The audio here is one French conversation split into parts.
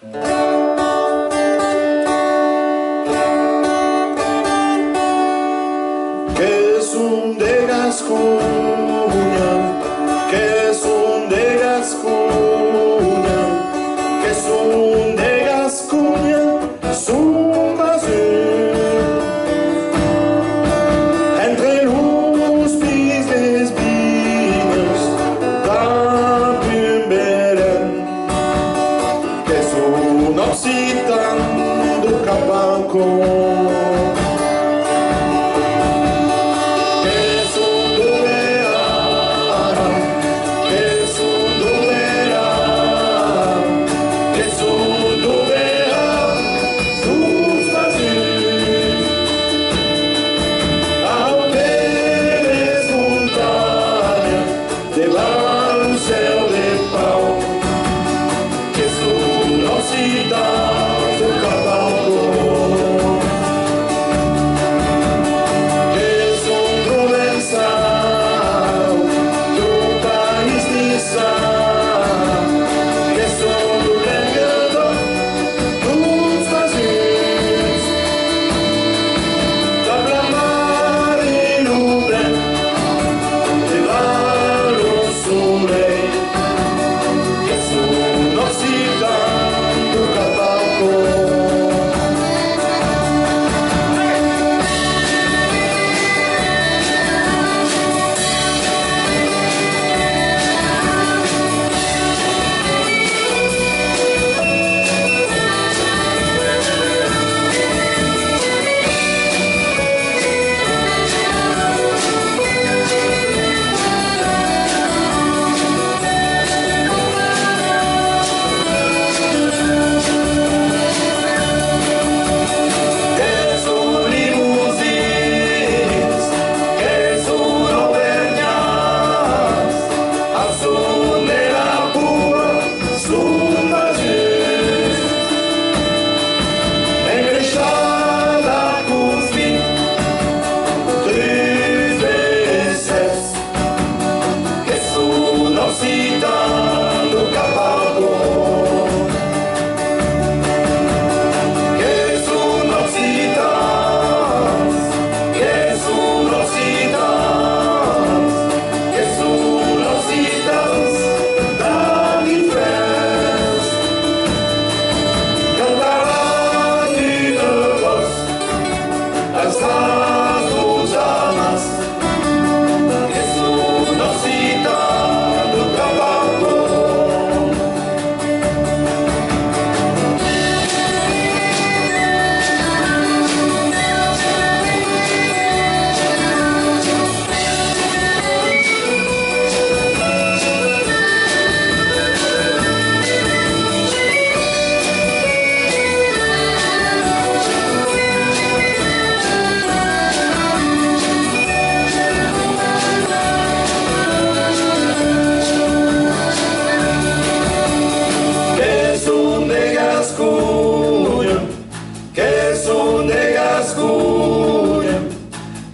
Que son de Gascuña, que son de Gascuña, que son de Gascuña, son basés entre los pies vinos da primavera, que son occitans do Capanco.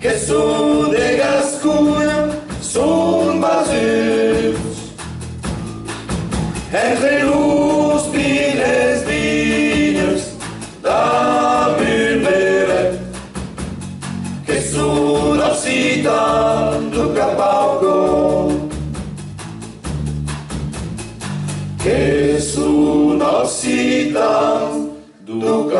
Que son de Gascuña, son basés entre los pines viñas da primavera, que son occitans do Capauco, que son occitans do Capauco.